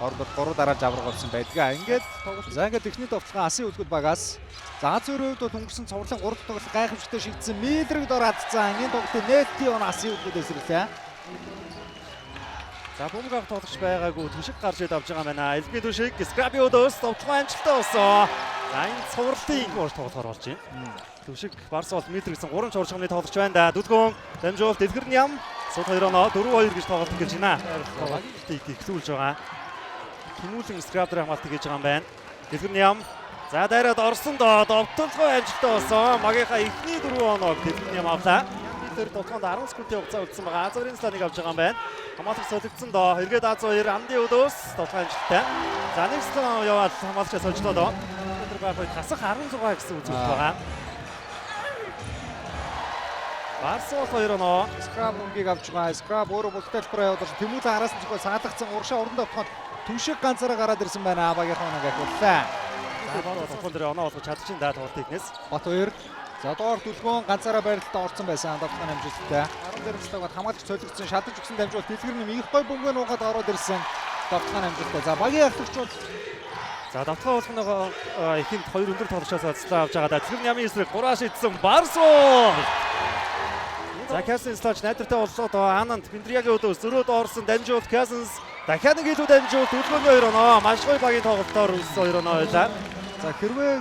хоорондоо 3 дараалж авраг болсон байдгаа. Ингээд за ингээд техник товтлогоо асын үлгүүд багаас за зөрөөд бол өнгөрсөн цоврлын 3 тоглолт гайхамшигтай шийдсэн Милдрэг дор атцсан. Энгийн тоглолтын нээлтийн он асын үлгүүдээс ирлээ. За бөмбөг тоглогч байгаагүй түшиг гарч ид авч байгаа байна. Элбгийн түшиг Скраби өдөөс товтлогоо амжилттай болсон. За энэ цоврлын гол тоглохоор болж байна. Түшиг Барс бол Милдрэг гэсэн 3 чорчгоны тоглогч байна да. Дүлгөн дамжуулт Дэлгэр Ням сууд 2-оноо 4-2 гэж тоглолт гэж байна. Ихтүүлж байгаа. Тэмүүлэн Скрабдрын хамгаалт хийж байгаа юм байна. Дэлгэр Ням за дайраад орсон доо довтлогоо амжилттай болсон. Магийнхаа эхний 4 оноо Дэлгэр Ням авлаа. Милдрэг тоглоонд 10 секундын хугацаа үлдсэн байгаа. Азарын сланыг авч байгаа юм байна. Хамгаалт солигдсон доо. Эргээд А2 Амдын өдөөс тоглоо амжилттай. За нэг слан яваад хамгаалагчаа сольжлоо доо. Милдрэг байх үед хасах 16 гэсэн үзүүлэлт байгаа. Барсуул 2-оноо Скраб өнгийг авч байгаа. Скраб өөрөө бүлт тайлбараа явуулж Тэмүүлэн араас нь зөвхөн саадагцсан урагшаа урандаа тохоод түншиг ганцаараа гараад ирсэн байна. Багийнхаа оноо гахууллаа. За бод тоглолт дээр оноо олгож чадчихин да тоглолтыг нэс. Бат 2 за доор Дүлгөн ганцаараа байралтаа орсон байсан. Давтхан амжилттай. 10 дээр стагад хамгаалагч солигдсон шатаж өгсөн дамжуулт Дэлгэрний их гой бөмбөг нуугаад ороод ирсэн. Давтхан амжилттай. За багийн ахлагч бол за давтхан болгоноогоо ихэнд 2 өндөр тоглолчоос цэцлээ авч байгаа да. Дэлгэр Нямын эсрэг 3 шийдсэн Барсуул. За Касенс тач найдвартай боллоо доо. Ананд Биндриягийн өдөөс зөрөөд орсон дамжуулт Касенс дахиад нэг илүү дамжуулт Дүлгөний 2 оноо. Маш гоё багийн тоглолтоор үлдсэн 2 оноо байлаа. за хэрвээ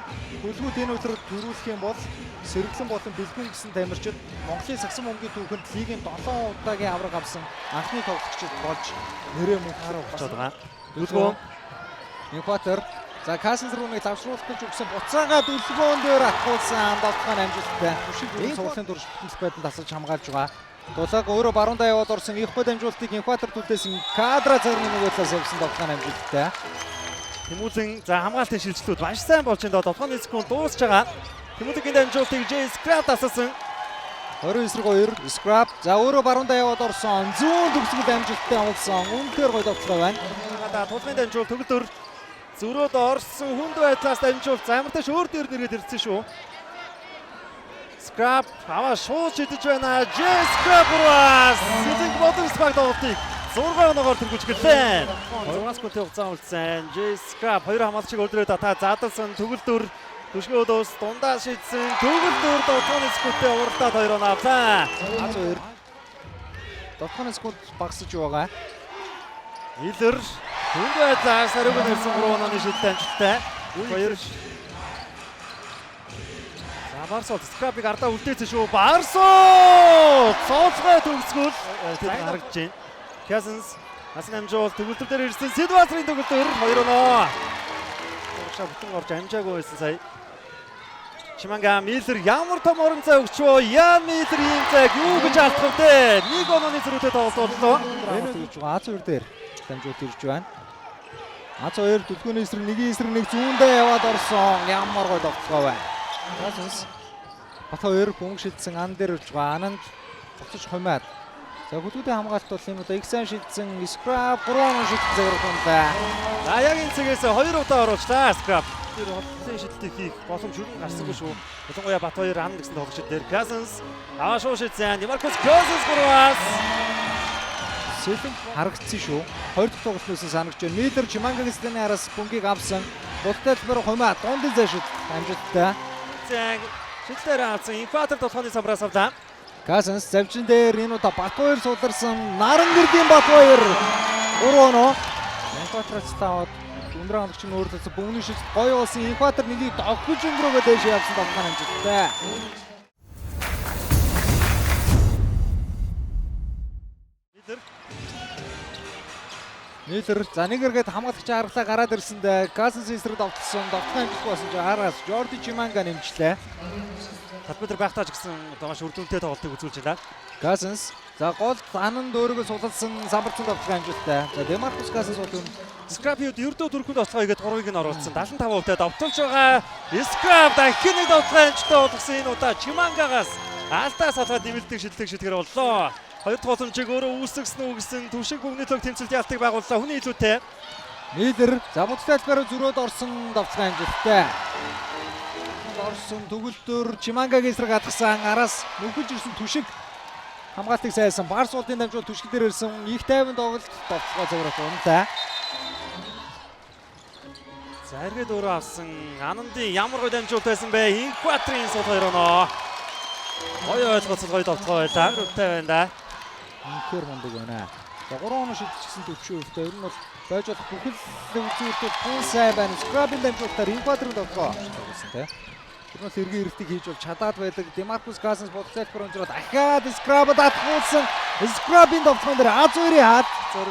хөлгүүд энэ өдөр төрүүлэх юм бол Сэргэлэн болон Бэлгүн гэсэн тамирчид Монголын сагсан бөмбөгийн түүхэнд лигийн 7 удаагийн авраг авсан анхны тоглогчид болж нэрээ мөн хараа болчиход байгаа. Дүлгөн Инкватор за Касенс руу нэг лавшруулах гэж өгсөн буцаагаа Дүлгөөн дээр атгуулсан Давтхан амжилттай. Түшиг цуглын дурш бүтэлс байдан тасалж хамгаалж байгаа. Дулааг өөрөө баруундаа яваад орсон их гой дамжуултыг Инкватор төлөөсөн кадра цагны нөгөө талаас явсан Давтхан амжилттай. Тэмүүлэн за хамгаалтын шилжилтүүд маш сайн болж энэ довтгооны секунд дуусж байгаа. Тэмүүлэнгийн дамжуултыг Скраб тасалсан. 29-2 Скраб за өөрөө баруундаа яваад орсон. Зүүн төгсгөл амжилттай явуулсан. Үнэхээр гоё довтлоо байна. За тулгын дамжуулт төгөлдөр зөрөөд орсон хүнд байдлаас дамжуулт замарташ өөр дээр нэргээд ирсэн шүү. Скраб аваа шууд шидэж байна. Скраб ураас Сэлэнг Модерс баг тоглолтыг 6 оноогоор тэргүүлж гэлээ. 6 секундын хугацаа үлдсэн. Скраб 2 хамгаалагчийг өдрөөд та заадалсан төгөлдөр түшгийн өдөөс дундаа шийдсэн. Төгөлдөр довтгооны секундын уралдаад 2 оноо авлаа. А2 Давтхан секунд багасж байгаа. Илэр хүнд байдлаас хариуг нь ирсэн 3 онооны шийдэлтэй амжилттай. 2 за Барсуул Скрабыг ардаа үлдээсэн шүү. Барсуул цоолгой төгсгөл тэр харагдаж байна. Касенс асан амжуул төгөлдөр дээр ирсэн Сидватрын төгөлдөр 2 оноо. Урагшаа бүтэн орж амжаагүй байсан сая. Чиманга Милдер ямар том орон цай өгч вэ? Яа Милдер ийм цаг юу гэж алдах вэ? Нэг онооны зөрүүтэй тоглолт боллоо. Энэ гэж байгаа А2 дээр дамжуулт ирж байна. А2 Дүлгөөний эсрэг нэгийн эсрэг нэг зүүндээ яваад орсон. Ямар гоё довтлоо байна. Касенс Бат 2 бөмбөг шилжсэн ан дээр ирж байгаа. Ананд цогцож хумаад. За хөлгүүдийн хамгаалалт бол энэ удаа их сайн шилжсэн Скраб 3 оноо шилжсэн загвар байна. За яг энэ цэгээс 2 удаа оруулчлаа Скраб. Тэр хотлын шилжилтийг хийх боломж гарсангүй шүү. Ялангуяа Бат 2 ан гэсэн тоглогчид дээр Касенс аваа шууд шилжсэн. Демаркус Касенс 3-аас Сэлэнг харагдсан шүү. 2 дахь тоглолтноос санагч байна. Милдер Чимангагийн стены араас бөмбөгийг авсан. Булттай талбар хумаа дундын зайшид амжилттай. зэг шилдээр авсан Инкватор толгойн самбраас авлаа. Касенс завчин дээр энэ удаа Бат 2 сууларсан. Нарангэрдийн Бат 2 3 оноо. Инкваторч таваад өндөр хангагч нь өөр талаас бөмбөгийн шилж гоё болсон. Инкватор нэгийг догхиж өнгөрөөгөө дээш явсан Давтхан амжилттай. Милдер за нэг эргээд хамгаалагч харгалаа гараад ирсэндээ Касенс эсрэг давтсан. Давтхан амжилтгүй болсон чинь араас Жорди Чиманга нэмжлээ. Талбар дээр байхтааж гисэн одоо маш үр дүнтэй тоглолтыг үзүүлж байна. Касенс за гол ананд өөрийгөө сулалсан самбарцсан Давтхан амжилттай. За Демаркус Касенс бол Скраб ердөө дөрөвхөнд ослоо игээд 3-ыг нь оруулсан. 75% давталж байгаа. Скраб дахин нэг давтхан амжилттай болгосон энэ удаа Чимангагаас алдаа салгаад нэмэлтийг шилдэг боллоо. Хоёр дахь боломжийг өөрөө үүсгэсэн үү гэсэн түшиг бүгний тог тэмцэлт ялтыг байгууллаа. Хүний илүүтэй. Милдер за будалтай талбараа зөрөөд орсон Давтхан амжилттай. Орсон төгөлдөр Чимангагийн эсрэг атгсан араас нүхэж ирсэн түшиг хамгаалтыг сайсан. Барсуулын дамжуул түшиг дээр ирсэн их тайван тоглолт Давтхаа зөвөрөх унтаа. За эргээд өөрөө авсан Анандын ямар гоё дамжуулт байсан бэ? Инкватрийн сул 2 оноо. Гоё ойлголцол гоё довтлоо байлаа. Үртэй байна да. Үнэхээр мундаг байна. За 3 оноо шидчихсэн 40%-тэй. Ер нь бол байж болох бүхэл үзүүлэлтүүд тун сайн байна. Скрабын дамжуулалтаар инквадрын довтлоо авчихсан тийм. Тэр нь сэргийн эртийг хийж бол чадаад байдаг. Демаркус Казанс бодцолбор өнжрөө дахиад скрабад атгуулсан. Скрабын довтлоон дээр А2-ийн хаад Зөв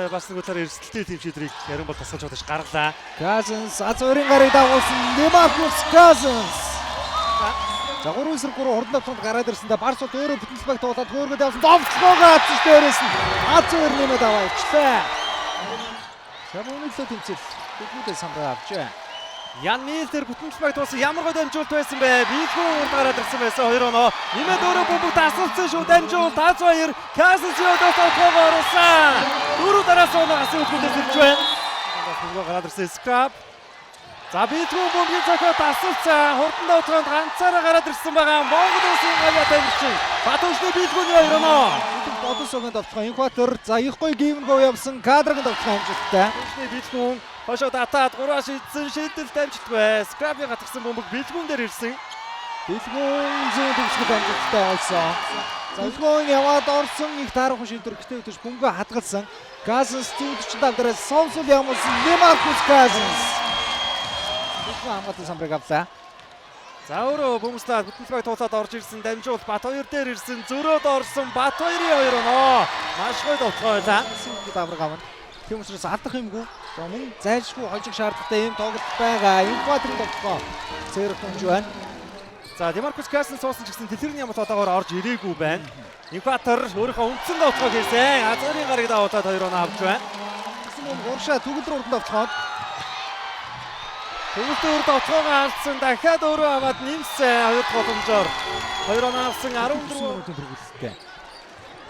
бас нэг удаар эрсдэлтэй тим шийдрийг ярин бол тасгалж бодож гаргалаа. Казанс А2-ийн гарыг дагуулсан. Демаркус Казанс. За 3-3 хурдан давталд гараад ирсэндээ Барс бол өөрөө бүтэн спект туулаад хөөргөд явсан. Довтлоогоо атсан дээрээс нь А2 нэмээд аваа явчлаа. Сабунилөө тэмцэл бүгдээ самраа авчаа. Ян Милтер бүтэн спект туусан ямар гоё дамжуулт байсан бэ? Битгүү урд гараад ирсэн байсан 2 оноо. Нэмээд өөрөө бөмбөг тасалсан шүү дамжуулт А2 Казансио довтлоогоо оруулсан. Дөрөв дараас оноо гасан үгүүдээр сэрж байна. Бөмбөг гараад ирсэн Скраб. За битгүү бөмбөгийн цохоо тасалсан. Хурдан довтлоонд ганцаараа гараад ирсэн байгаа. Монгол улсын гавьяа тамирчин. Батушны битгүүний 2 оноо. Бодосогийн довтлоо инкватор. За их гоё гейм гоо явсан кадрагийн довтлоо амжилттай. Батушны битгүүн хошоо татаад 3-аа шийдсэн шийдэл дамжтгүй. Скрабын гатгсан бөмбөг битгүүн дээр ирсэн. Бэлгүүн зүүн төвчгөд амжилттай олсон. За бэлгүүн яваад орсон их таарах шийдвэр гэртээ өтөж бөмбөгөө хадгалсан. Казанс 45 дараас совсол ямуулсан Демаркус Казанс. Бэлгүүн хамгаалсан самбарыг авлаа. За өөрөө бөмбөстаа бүтэн спект туулаад орж ирсэн дамжуул Бат2 дээр ирсэн зөрөөд орсон Бат2-ийн 2 оноо. Маш гоё довтлоо байлаа. Синг давраг авна. Тийм учраас алдах юмгүй. За мөн зайлшгүй хожиг шаардлагатай юм тоглолт байгаа. Инквадрын довтлоо. Цэрэг хөнж байна. За Демаркус Казанс суусан ч гэсэн тэлэрний ямар тоотоогоор орж ирээгүй байна. Инкватор өөрийнхөө үндсэн довтлоо хийсэн. А2-ын гарыг давуулаад 2 оноо авч байна. Гэсэн мөн гуршаа түгэл рүү урд довтлоод Төвлөрд довтлоогоо алдсан. Дахиад өөрөө аваад нэмсэн 2 боломжоор 2 оноо авсан 14 минутын төрүүлэлттэй.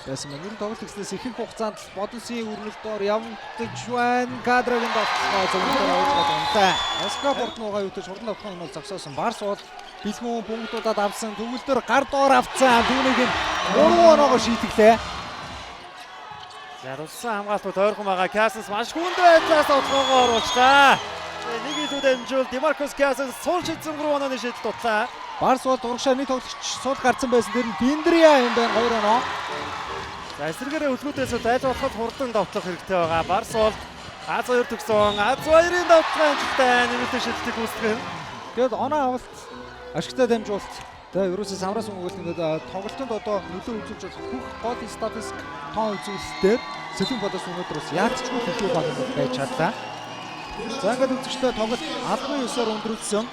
Яасан мөн тоглолт гэснээс ихэнх хугацаанд бодосын өрнөлт доор явагдаж байна. Кадрагийн довтлоо зөвхөн аваад байна. Оскар Портногоо ютэж хурдан довтлоо нь бол зогсоосон. Барс бол бэлмүү бөмбөгдүүдэд авсан. Төгөлдөр гар доор авцсан. Түүнийг нь 3 оноогоор шийтгэлээ. За туссан хамгаалтууд ойрхон байгаа. Казанс маш хүнд байдлаас довтлоогоо оруулчлаа. Нэг илүү дамжуул Демаркус Казанс сул шийдсэн 3 онооны шийдэл дутлаа. Барс бол урагшааны тоглогч сул гарсан байсан. Тэр нь Пиндрия юм байна 2 оноо. За эсрэгээрээ өглүүдээс аль болох хурдан довтлох хэрэгтэй байгаа. Барс бол А2 төгсөн. А2-ын довтлоо амжилттай нэмэлт шийдэлтийг үүсгэн. Тэгэд оноо авалт ашигтай дамжуулт. За ерөөсөө самраас өгөөл ингээд тоглолтод одоо нөлөө үзүүлж болох бүх гол статистик тоон үзүүлэлтээр Сэлэн бодос өнөөдрөөс яалтчгүй төлөв баг байж чадлаа. За ингээд үзэгчтэй тоглолт 19-оор өндөрлсөн.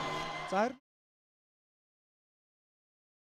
За